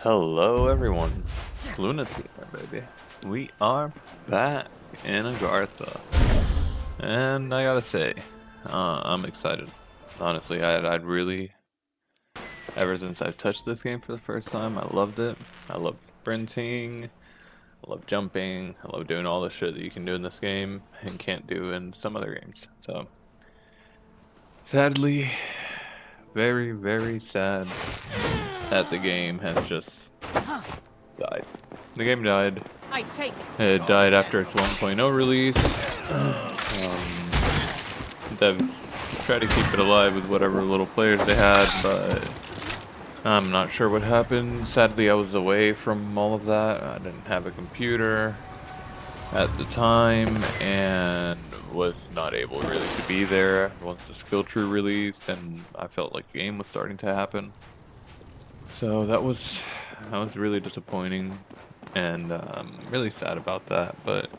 Hello everyone, it's Lunacy here, baby. We are back in Agartha, and I gotta say, I'm excited. Honestly, I'd really, ever since I've touched this game for the first time, I loved it. I loved sprinting, I love jumping, I love doing all the shit that you can do in this game and can't do in some other games. So, sadly, very, very sad that the game has just died. The game died. I take It died after its 1.0 release. Devs tried to keep it alive with whatever little players they had, but I'm not sure what happened. Sadly, I was away from all of that. I didn't have a computer at the time and was not able really to be there once the skill tree released, and I felt like the game was starting to happen. So that was really disappointing, and really sad about that, but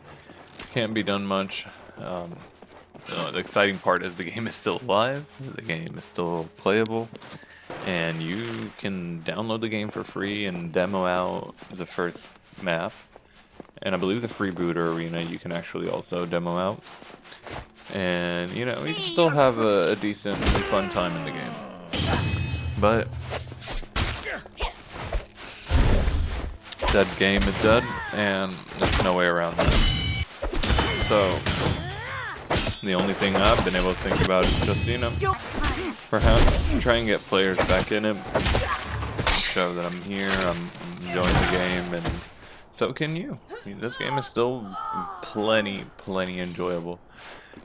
can't be done much. The exciting part is the game is still alive, the game is still playable, and you can download the game for free and demo out the first map. And I believe the freebooter arena you can actually also demo out. And, you know, you can still have a decent and fun time in the game. But dead game is dead, and there's no way around that. So the only thing I've been able to think about is just, you know, perhaps try and get players back in it, show that I'm here, I'm enjoying the game, and so can you. I mean, this game is still plenty enjoyable,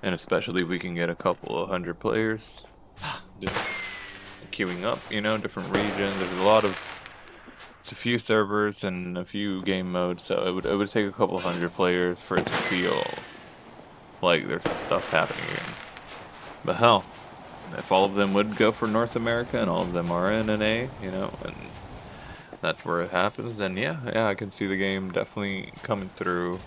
and especially if we can get a couple of 100 players just queuing up, you know, different regions. It's a few servers and a few game modes, so it would take a couple 100 players for it to feel like there's stuff happening again. But hell, if all of them would go for North America and all of them are in NA, you know, and that's where it happens, then yeah, I can see the game definitely coming through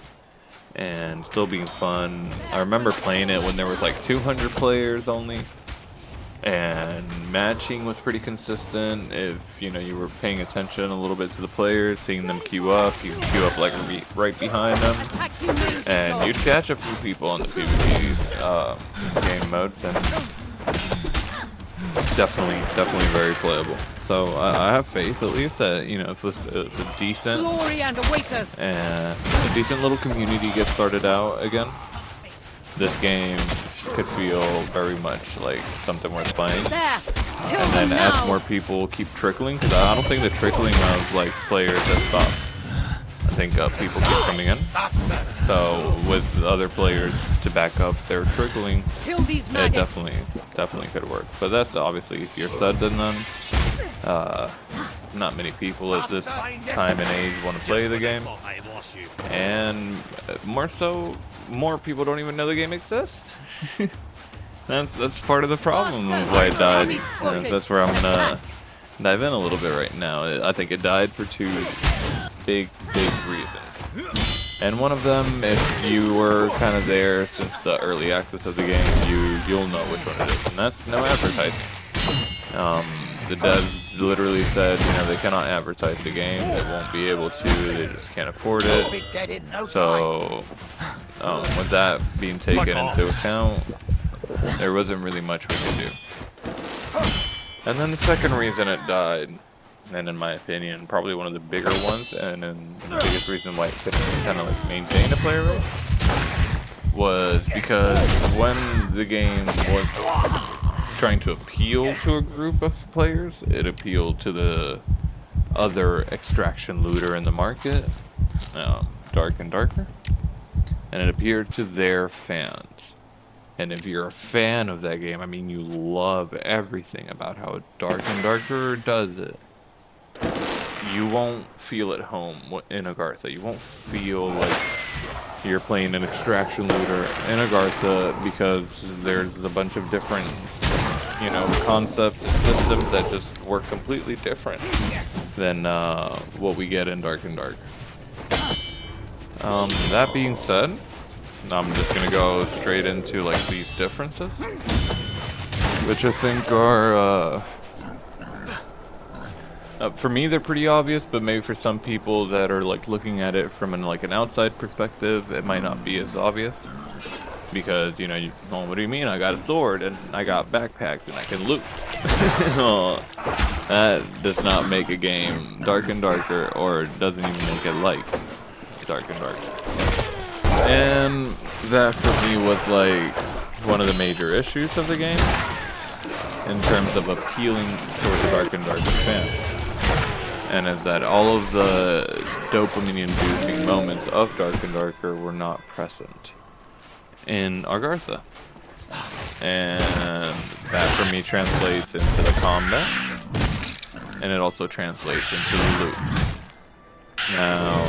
and still being fun. I remember playing it when there was like 200 players only, and matching was pretty consistent. If, you know, you were paying attention a little bit to the players, seeing them queue up, you could queue up like right behind them, and you'd catch a few people on the PvP game modes, and definitely very playable. So I have faith, at least, that, you know, if a decent a decent little community gets started out again, this game could feel very much like something worth playing. And then as more people keep trickling, because I don't think the trickling of like players has stopped. I think people keep coming in. So with other players to back up their trickling, it definitely could work. But that's obviously easier said than done. Not many people at this time and age want to play the game, and more people don't even know the game exists. That's part of the problem of why it died. That's where I'm gonna dive in a little bit right now. I think it died for two big reasons. And one of them, if you were kind of there since the early access of the game, you'll know which one it is, and that's no advertising. The devs literally said, you know, they cannot advertise the game, they won't be able to, they just can't afford it. So, with that being taken into account, there wasn't really much we could do. And then the second reason it died, and in my opinion, probably one of the bigger ones, and the biggest reason why it couldn't kind of like maintain a player base, was because when the game was trying to appeal to a group of players, it appealed to the other extraction looter in the market, Dark and Darker, and it appeared to their fans. And if you're a fan of that game, I mean, you love everything about how Dark and Darker does it, you won't feel at home in Agartha. You won't feel like you're playing an extraction looter in Agartha, because there's a bunch of different, you know, concepts and systems that just work completely different than what we get in Dark and Dark. That being said, I'm just gonna go straight into like these differences, which I think are For me, they're pretty obvious, but maybe for some people that are like looking at it from an outside perspective, it might not be as obvious. Because, you know, well, what do you mean? I got a sword and I got backpacks and I can loot. Oh, that does not make a game dark and darker, or doesn't even make it like dark and darker. And that for me was like one of the major issues of the game in terms of appealing towards the dark and darker fan. And is that all of the dopamine-inducing moments of Dark and Darker were not present in Agartha. And that for me translates into the combat, and it also translates into the loot. Now,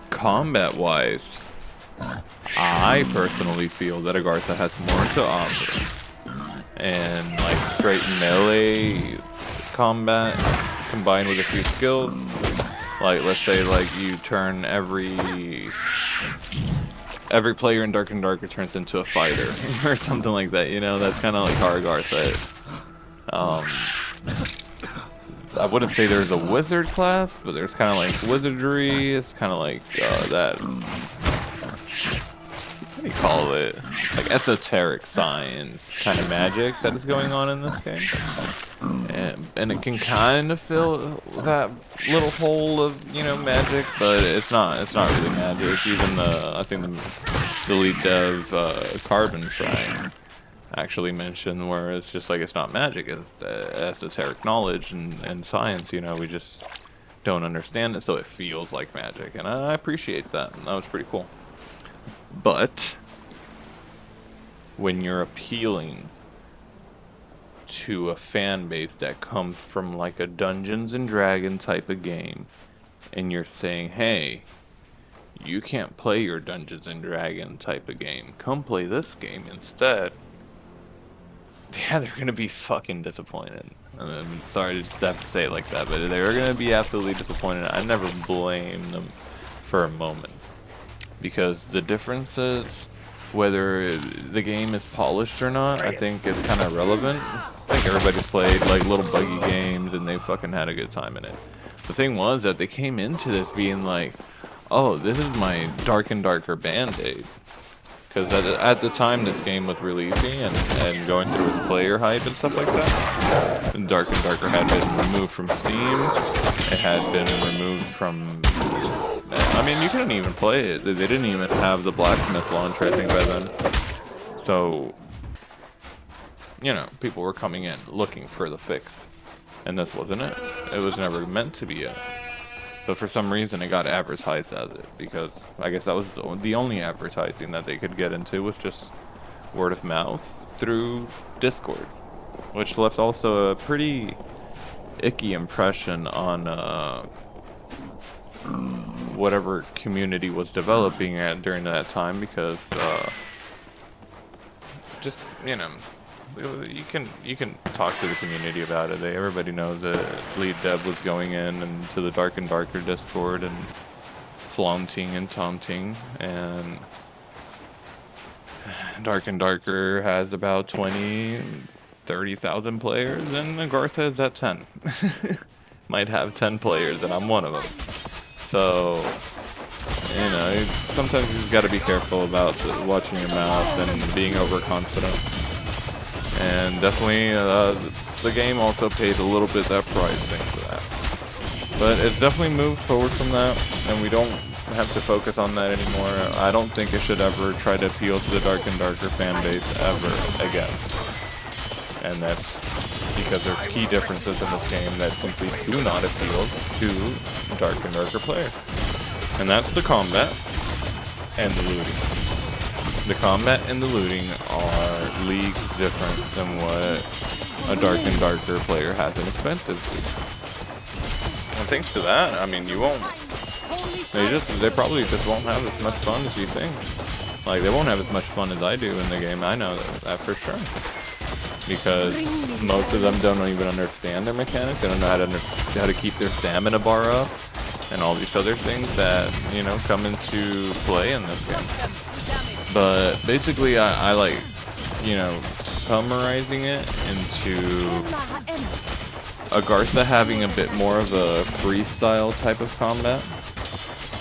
combat-wise, I personally feel that Agartha has more to offer. And like straight melee combat combined with a few skills, like let's say like you turn every player in Dark and Darker turns into a fighter or something like that, you know. That's kind of like how Agartha is. I wouldn't say there's a wizard class, but there's kind of like wizardry. It's kind of like that, what do you call it, like esoteric science kind of magic that is going on in this game. And it can kind of fill that little hole of, you know, magic, but it's not really magic. Even I think the lead dev, Carbon Shrine, actually mentioned where it's just like it's not magic, it's esoteric knowledge and science, you know, we just don't understand it, so it feels like magic, and I appreciate that. That was pretty cool. But when you're appealing to a fan base that comes from like a Dungeons and Dragons type of game, and you're saying, hey, you can't play your Dungeons and Dragons type of game, come play this game instead, yeah, they're gonna be fucking disappointed. I'm sorry to just have to say it like that, but they're gonna be absolutely disappointed. I never blame them for a moment, because the differences, whether the game is polished or not, I think is kind of relevant. I think everybody's played like little buggy games and they fucking had a good time in it. The thing was that they came into this being like, oh, this is my Dark and Darker Band-Aid. Because at the time this game was releasing and going through its player hype and stuff like that, and Dark and Darker had been removed from Steam. It had been removed from... I mean, you couldn't even play it. They didn't even have the Blacksmith launcher, I think, by then. So, you know, people were coming in looking for the fix. And this wasn't it. It was never meant to be it. But for some reason, it got advertised as it, because I guess that was the only advertising that they could get into, was just word of mouth through Discords, which left also a pretty icky impression on whatever community was developing at during that time, because just, you know, you can talk to the community about it. Everybody knows that lead dev was going in and to the Dark and Darker Discord and flaunting and taunting, and Dark and Darker has about 30,000 players, and Agartha is at 10. Might have 10 players, and I'm one of them. So, you know, sometimes you've got to be careful about watching your mouth and being overconfident. And definitely, the game also paid a little bit that price thanks to that. But it's definitely moved forward from that, and we don't have to focus on that anymore. I don't think it should ever try to appeal to the Dark and Darker fan base ever again. And that's because there's key differences in this game that simply do not appeal to Dark and Darker players. And that's the combat and the looting. The combat and the looting are leagues different than what a Dark and Darker player has an expected to. And thanks to that, I mean, you won't... They probably just won't have as much fun as you think. Like, they won't have as much fun as I do in the game, I know that for sure. Because most of them don't even understand their mechanics, they don't know how to keep their stamina bar up, and all these other things that, you know, come into play in this game. But basically, I like, you know, summarizing it into Agartha having a bit more of a freestyle type of combat,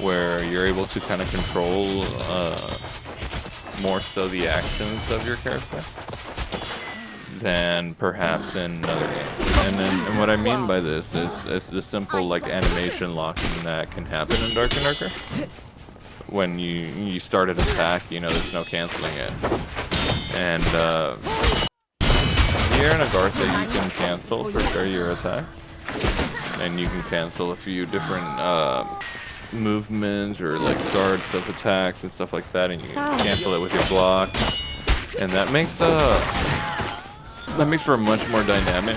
where you're able to kind of control more so the actions of your character than perhaps in other games. And what I mean by this is the simple like animation locking that can happen in Dark and Darker. When you start an attack, you know, there's no canceling it. And here in Agartha, you can cancel for sure your attacks. And you can cancel a few different movements or like starts of attacks and stuff like that, and you can cancel it with your block. And that makes for a much more dynamic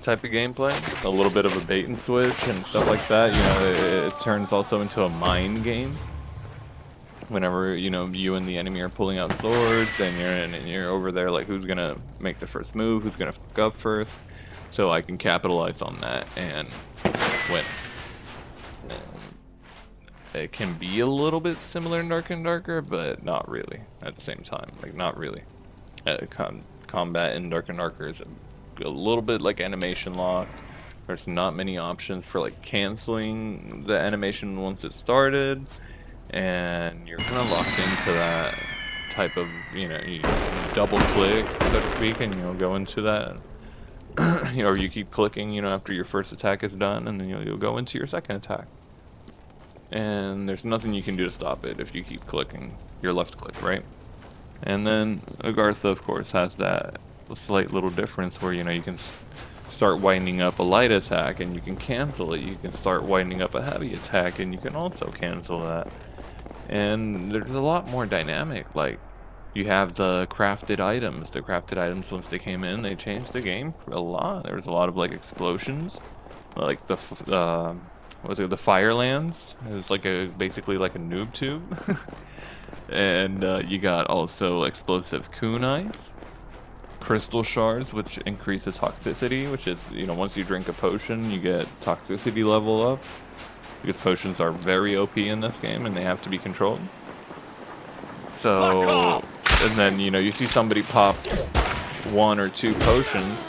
type of gameplay. A little bit of a bait and switch and stuff like that. You know, it turns also into a mind game. Whenever, you know, you and the enemy are pulling out swords and you're over there like, who's gonna make the first move, who's gonna fuck up first, so I can capitalize on that and win. It can be a little bit similar in Dark and Darker, but not really at the same time. Like, not really. Combat in Dark and Darker is a little bit like animation locked. There's not many options for like canceling the animation once it started, and you're kind of locked into that type of, you know, you double click, so to speak, and you'll go into that. You know, or you keep clicking, you know, after your first attack is done, and then you'll go into your second attack. And there's nothing you can do to stop it if you keep clicking your left click, right? And then Agartha, of course, has that slight little difference where, you know, you can start winding up a light attack and you can cancel it. You can start winding up a heavy attack and you can also cancel that. And there's a lot more dynamic. Like, you have the crafted items. The crafted items, once they came in, they changed the game a lot. There was a lot of like explosions, like the Firelands. It was like basically like a noob tube. And you got also explosive kunais, crystal shards, which increase the toxicity, which is, you know, once you drink a potion, you get toxicity level up, because potions are very OP in this game and they have to be controlled. So, and then, you know, you see somebody pop 1 or 2 potions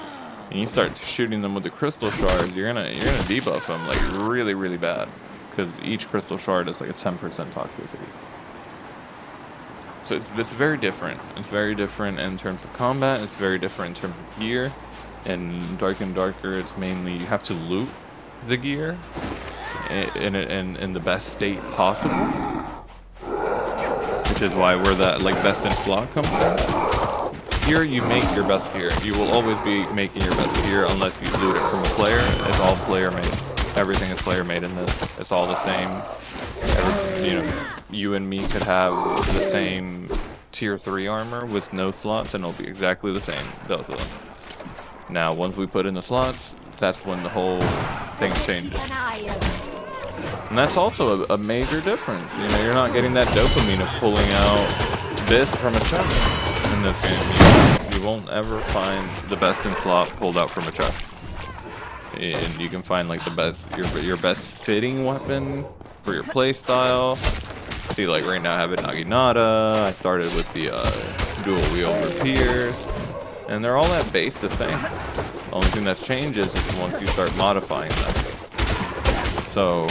and you start shooting them with the crystal shards, you're gonna debuff them like really, really bad, because each crystal shard is like a 10% toxicity. So it's very different. It's very different in terms of combat. It's very different in terms of gear. In Dark and Darker, it's mainly you have to loot the gear in the best state possible, which is why we're that like best in slot comes from. Here you make your best gear. You will always be making your best gear unless you loot it from a player. It's all player made. Everything is player made in this. It's all the same. You know, you and me could have the same tier 3 armor with no slots and it'll be exactly the same, both of them. Now, once we put in the slots, that's when the whole thing changes. And that's also a major difference. You know, you're not getting that dopamine of pulling out this from a chest in this game. You won't ever find the best in slot pulled out from a chest. And you can find like the best, your best fitting weapon for your playstyle. See, like right now I have a Naginata. I started with the dual wield rapiers, and they're all at base the same. The only thing that changes is once you start modifying them. So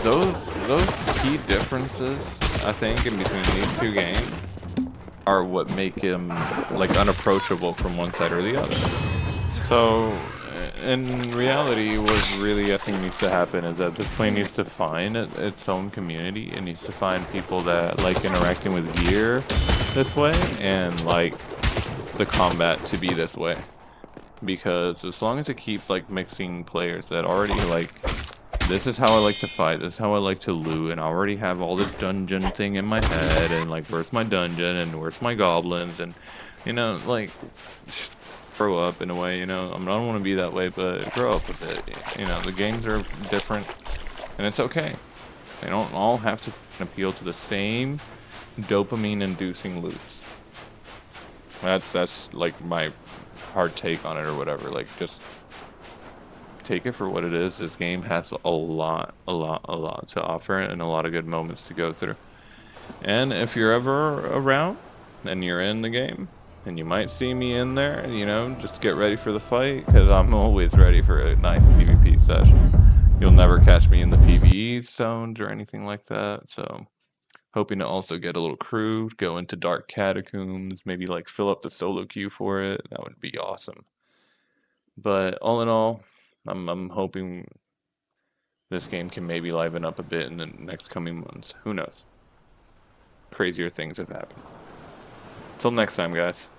those key differences, I think, in between these two games are what make them like unapproachable from one side or the other. So in reality, what really I think needs to happen is that this play needs to find its own community. It needs to find people that like interacting with gear this way and like the combat to be this way. Because as long as it keeps like mixing players that already like, this is how I like to fight, this is how I like to loot, and I already have all this dungeon thing in my head, and like where's my dungeon and where's my goblins, and you know, like grow up in a way, you know. I don't want to be that way, but grow up a bit. You know, the games are different, and it's okay. They don't all have to appeal to the same dopamine-inducing loops. That's like my hard take on it or whatever. Like, just take it for what it is. This game has a lot to offer and a lot of good moments to go through. And if you're ever around and you're in the game, And you might see me in there, you know, just get ready for the fight, because I'm always ready for a nice PvP session. You'll never catch me in the PvE zones or anything like that, so hoping to also get a little crew, go into dark catacombs, maybe like fill up the solo queue for it. That would be awesome. But all in all, I'm hoping this game can maybe liven up a bit in the next coming months. Who knows? Crazier things have happened. Till next time, guys.